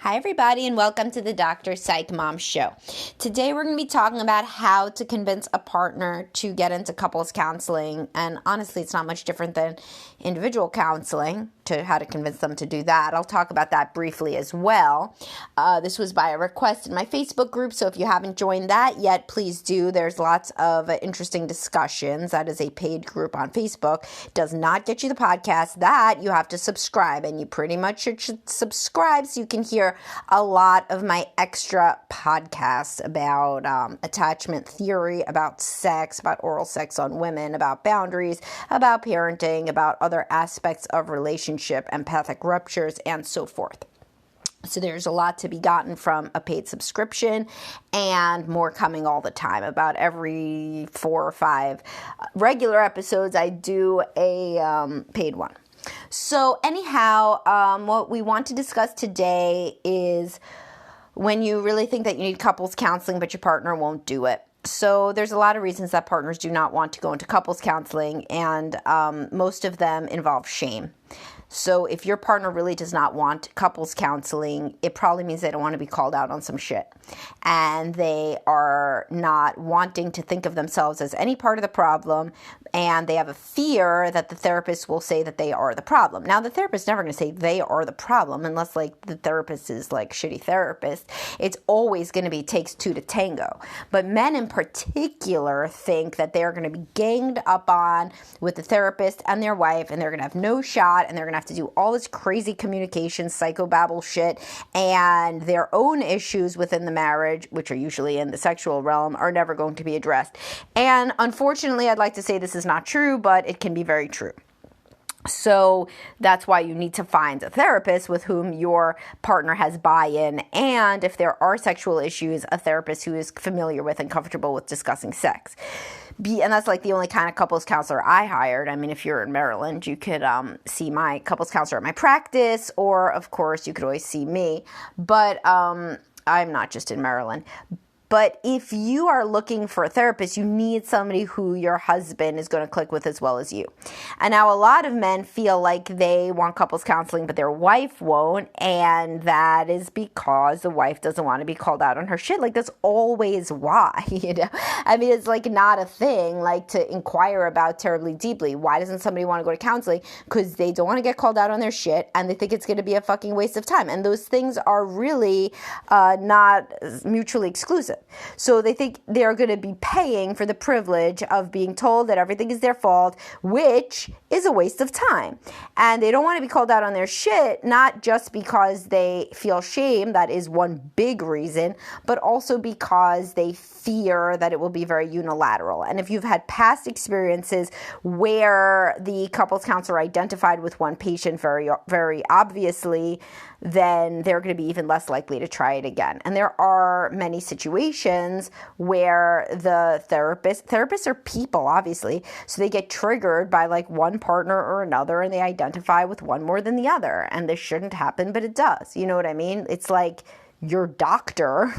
Hi, everybody, and welcome to the Dr. Psych Mom Show. Today, we're going to be talking about how to convince a partner to get into couples counseling. And honestly, it's not much different than individual counseling, to how to convince them to do that. I'll talk about that briefly as well. This was by a request in my Facebook group, so if you haven't joined that yet, please do. There's lots of interesting discussions. That is a paid group on Facebook. It does not get you the podcast. That you have to subscribe, and you pretty much should subscribe so you can hear a lot of my extra podcasts about attachment theory, about sex, about oral sex on women, about boundaries, about parenting, about other aspects of relationship, empathic ruptures, and so forth. So there's a lot to be gotten from a paid subscription, and more coming all the time. About every 4 or 5 regular episodes, I do a paid one. So anyhow, what we want to discuss today is when you really think that you need couples counseling, but your partner won't do it. So there's a lot of reasons that partners do not want to go into couples counseling, and most of them involve shame. So if your partner really does not want couples counseling, it probably means they don't want to be called out on some shit. And they are not wanting to think of themselves as any part of the problem, and they have a fear that the therapist will say that they are the problem. Now, the therapist is never going to say they are the problem unless, like, the therapist is, like, shitty therapist. It's always going to be takes 2 to tango. But men in particular think that they're going to be ganged up on with the therapist and their wife, and they're going to have no shot, and they're going to have to do all this crazy communication, psychobabble shit, and their own issues within the marriage, which are usually in the sexual realm, are never going to be addressed. And unfortunately, I'd like to say this is not true, but it can be very true. So that's why you need to find a therapist with whom your partner has buy-in, and if there are sexual issues, a therapist who is familiar with and comfortable with discussing sex. And that's like the only kind of couples counselor I hired. I mean, if you're in Maryland, you could see my couples counselor at my practice, or of course, you could always see me. But I'm not just in Maryland. But if you are looking for a therapist, you need somebody who your husband is going to click with as well as you. And now a lot of men feel like they want couples counseling, but their wife won't. And that is because the wife doesn't want to be called out on her shit. Like, that's always why, you know? I mean, it's like not a thing like to inquire about terribly deeply. Why doesn't somebody want to go to counseling? Because they don't want to get called out on their shit, and they think it's going to be a fucking waste of time. And those things are really not mutually exclusive. So they think they're going to be paying for the privilege of being told that everything is their fault, which is a waste of time. And they don't want to be called out on their shit, not just because they feel shame, that is one big reason, but also because they fear that it will be very unilateral. And if you've had past experiences where the couples counselor identified with one patient very, very obviously, then they're going to be even less likely to try it again. And there are many situations where the therapists are people, obviously, so they get triggered by like one partner or another, and they identify with one more than the other. And this shouldn't happen, but it does. You know what I mean? It's like your doctor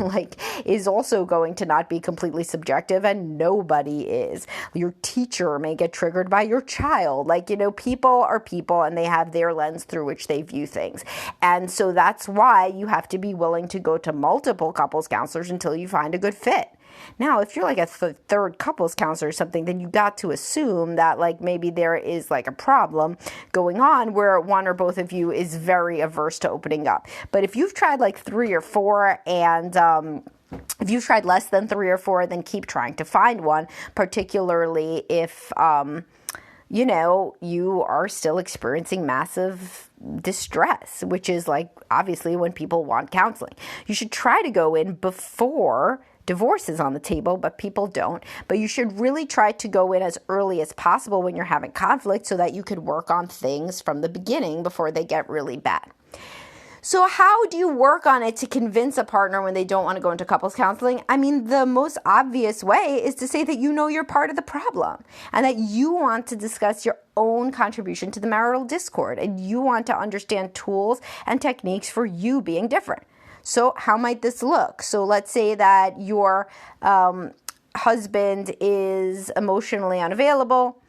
is also going to not be completely subjective, and nobody is. Your teacher may get triggered by your child. People are people, and they have their lens through which they view things. And so that's why you have to be willing to go to multiple couples counselors until you find a good fit. Now, if you're like a third couples counselor or something, then you got to assume that maybe there is a problem going on where one or both of you is very averse to opening up. But if you've tried 3 or 4 and if you've tried less than 3 or 4, then keep trying to find one, particularly if you are still experiencing massive distress, which is obviously when people want counseling. You should try to go in before divorce is on the table, but people don't. But you should really try to go in as early as possible when you're having conflict so that you could work on things from the beginning before they get really bad. So how do you work on it to convince a partner when they don't want to go into couples counseling? I mean, the most obvious way is to say that you know you're part of the problem and that you want to discuss your own contribution to the marital discord, and you want to understand tools and techniques for you being different. So how might this look? So let's say that your husband is emotionally unavailable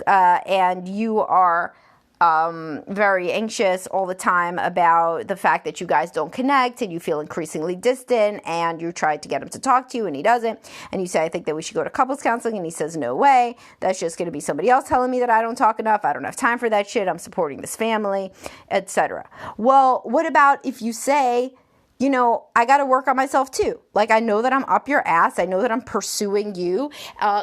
and you are very anxious all the time about the fact that you guys don't connect and you feel increasingly distant, and you try to get him to talk to you and he doesn't, and you say, I think that we should go to couples counseling, and he says, no way, that's just going to be somebody else telling me that I don't talk enough, I don't have time for that shit, I'm supporting this family, etc. Well, what about if you say, I got to work on myself too. Like, I know that I'm up your ass. I know that I'm pursuing you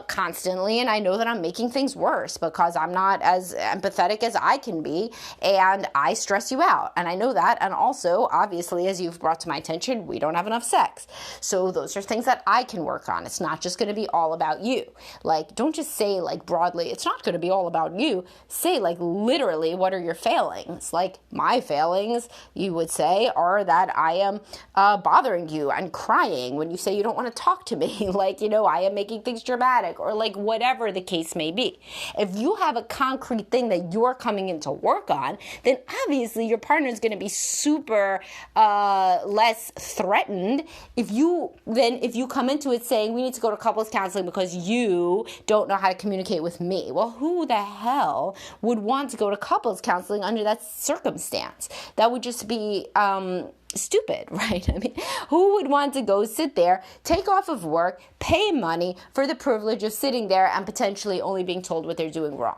constantly. And I know that I'm making things worse because I'm not as empathetic as I can be. And I stress you out. And I know that. And also, obviously, as you've brought to my attention, we don't have enough sex. So those are things that I can work on. It's not just going to be all about you. Like, don't just say like broadly, it's not going to be all about you. Say like literally, what are your failings? Like, my failings, you would say, are that I am bothering you and crying when you say you don't want to talk to me. Like, I am making things dramatic, or like whatever the case may be. If you have a concrete thing that you're coming in to work on, then obviously your partner is going to be super less threatened if you come into it saying we need to go to couples counseling because you don't know how to communicate with me. Well, who the hell would want to go to couples counseling under that circumstance? That would just be stupid, right? I mean, who would want to go sit there, take off of work, pay money for the privilege of sitting there and potentially only being told what they're doing wrong?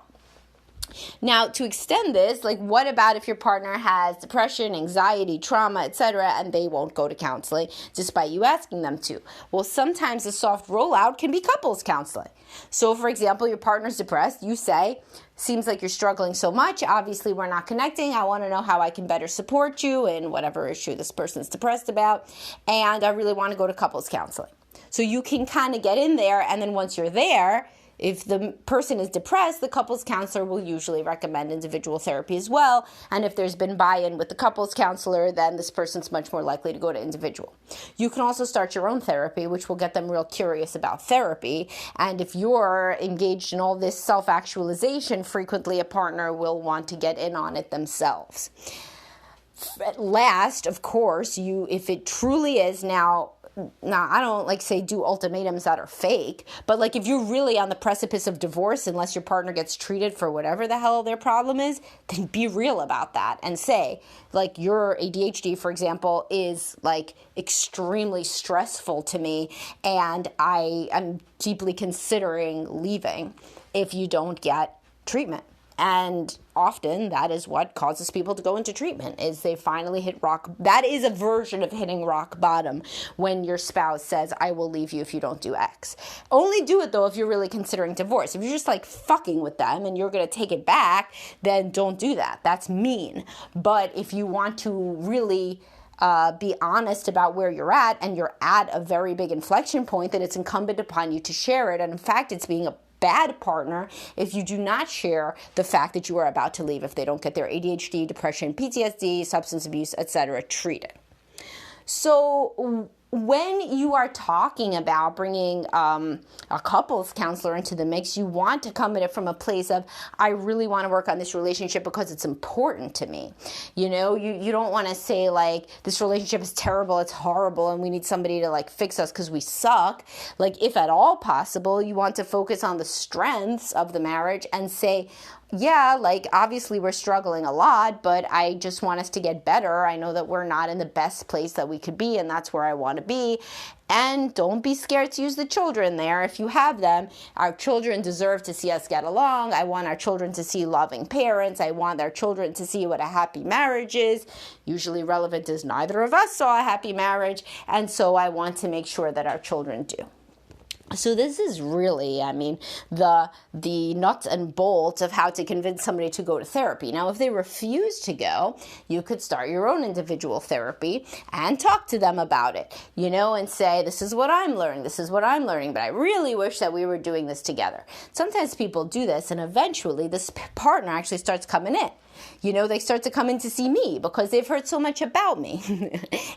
Now, to extend this, like, what about if your partner has depression, anxiety, trauma, etc., and they won't go to counseling despite you asking them to? Well, sometimes a soft rollout can be couples counseling. So, for example, your partner's depressed. You say, seems like you're struggling so much. Obviously, we're not connecting. I want to know how I can better support you in whatever issue this person's depressed about. And I really want to go to couples counseling. So you can kind of get in there, and then once you're there, if the person is depressed, the couples counselor will usually recommend individual therapy as well. And if there's been buy-in with the couples counselor, then this person's much more likely to go to individual. You can also start your own therapy, which will get them real curious about therapy. And if you're engaged in all this self-actualization, frequently a partner will want to get in on it themselves. At last, of course, if it truly is now, I don't say do ultimatums that are fake, but like if you're really on the precipice of divorce, unless your partner gets treated for whatever the hell their problem is, then be real about that and say, like, your ADHD, for example, is like extremely stressful to me, and I am deeply considering leaving if you don't get treatment. And often that is what causes people to go into treatment, is they finally hit rock. That is a version of hitting rock bottom, when your spouse says, I will leave you if you don't do X. Only do it, though, if you're really considering divorce. If you're just like fucking with them and you're going to take it back, then don't do that. That's mean. But if you want to really be honest about where you're at, and you're at a very big inflection point, then it's incumbent upon you to share it. And in fact, it's being a bad partner if you do not share the fact that you are about to leave if they don't get their ADHD, depression, PTSD, substance abuse, etc. treated. So when you are talking about bringing a couples counselor into the mix, you want to come at it from a place of, I really want to work on this relationship because it's important to me. You don't want to say like, this relationship is terrible, it's horrible, and we need somebody to like fix us because we suck. Like, if at all possible, you want to focus on the strengths of the marriage and say, yeah, like, obviously we're struggling a lot, but I just want us to get better. I know that we're not in the best place that we could be, and that's where I want to be. And don't be scared to use the children there if you have them. Our children deserve to see us get along. I want our children to see loving parents. I want our children to see what a happy marriage is. Usually relevant is neither of us saw a happy marriage, and so I want to make sure that our children do. So this is really, the nuts and bolts of how to convince somebody to go to therapy. Now, if they refuse to go, you could start your own individual therapy and talk to them about it, and say, this is what I'm learning, but I really wish that we were doing this together. Sometimes people do this, and eventually this partner actually starts coming in. They start to come in to see me because they've heard so much about me.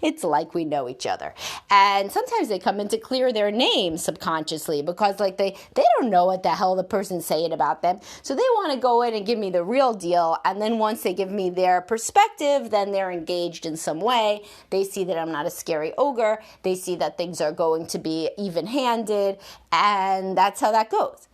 It's like we know each other. And sometimes they come in to clear their name subconsciously because they don't know what the hell the person's saying about them. So they want to go in and give me the real deal. And then once they give me their perspective, then they're engaged in some way. They see that I'm not a scary ogre. They see that things are going to be even-handed. And that's how that goes.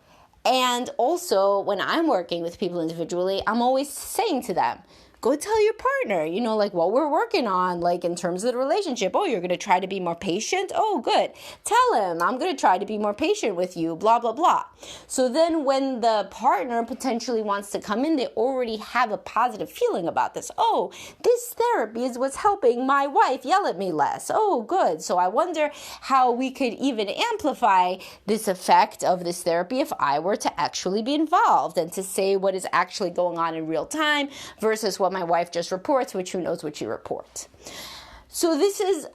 And also, when I'm working with people individually, I'm always saying to them, go tell your partner, like what we're working on, like in terms of the relationship. Oh, you're going to try to be more patient? Oh, good. Tell him, I'm going to try to be more patient with you, blah, blah, blah. So then when the partner potentially wants to come in, they already have a positive feeling about this. Oh, this therapy is what's helping my wife yell at me less. Oh, good. So I wonder how we could even amplify this effect of this therapy if I were to actually be involved and to say what is actually going on in real time versus what my wife just reports, which who knows what she reports. So this is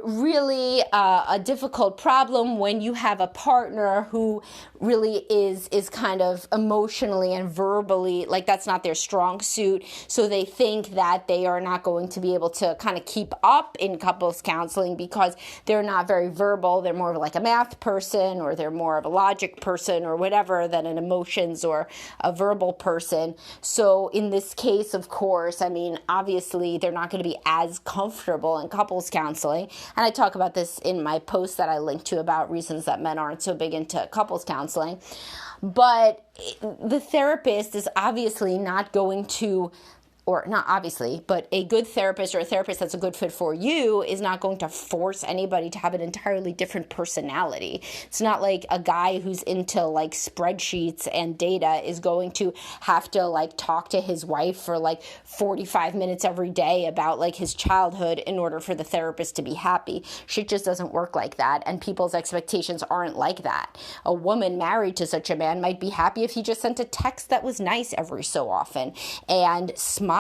really a difficult problem when you have a partner who really is kind of emotionally and verbally, like that's not their strong suit. So they think that they are not going to be able to kind of keep up in couples counseling because they're not very verbal. They're more of like a math person, or they're more of a logic person or whatever than an emotions or a verbal person. So in this case, of course, obviously they're not going to be as comfortable in couples counseling. And I talk about this in my post that I linked to about reasons that men aren't so big into couples counseling. But the therapist is obviously not going to, or not obviously, but a good therapist or a therapist that's a good fit for you is not going to force anybody to have an entirely different personality. It's not like a guy who's into like spreadsheets and data is going to have to like talk to his wife for like 45 minutes every day about like his childhood in order for the therapist to be happy. Shit just doesn't work like that, and people's expectations aren't like that. A woman married to such a man might be happy if he just sent a text that was nice every so often and smiled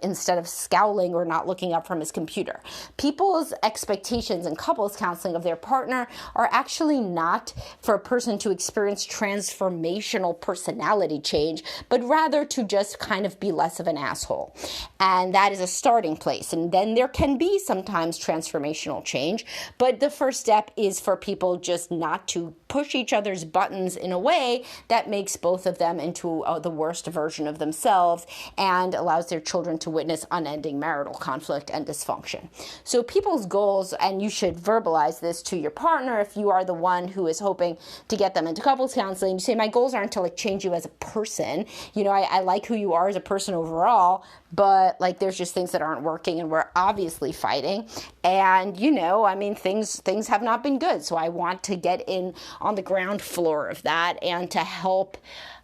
instead of scowling or not looking up from his computer. People's expectations in couples counseling of their partner are actually not for a person to experience transformational personality change, but rather to just kind of be less of an asshole. And that is a starting place. And then there can be sometimes transformational change, but the first step is for people just not to push each other's buttons in a way that makes both of them into the worst version of themselves and allows their children to witness unending marital conflict and dysfunction. So people's goals, and you should verbalize this to your partner if you are the one who is hoping to get them into couples counseling. You say, my goals aren't to like change you as a person. I like who you are as a person overall, but like there's just things that aren't working and we're obviously fighting. And things have not been good. So I want to get in on the ground floor of that and to help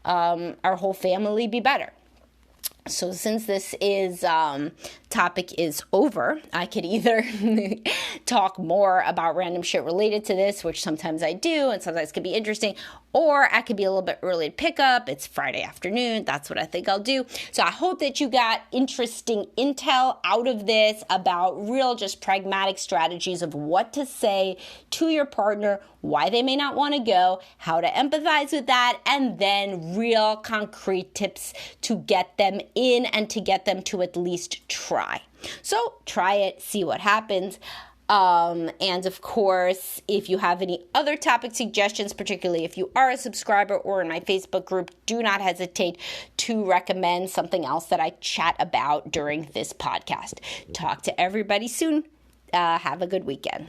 our whole family be better. So since this topic is over, I could either talk more about random shit related to this, which sometimes I do and sometimes can be interesting, or I could be a little bit early to pick up. It's Friday afternoon. That's what I think I'll do. So I hope that you got interesting intel out of this about real, just pragmatic strategies of what to say to your partner, why they may not want to go, how to empathize with that, and then real concrete tips to get them in and to get them to at least try. So try it, see what happens. And of course, if you have any other topic suggestions, particularly if you are a subscriber or in my Facebook group, do not hesitate to recommend something else that I chat about during this podcast. Talk to everybody soon. Have a good weekend.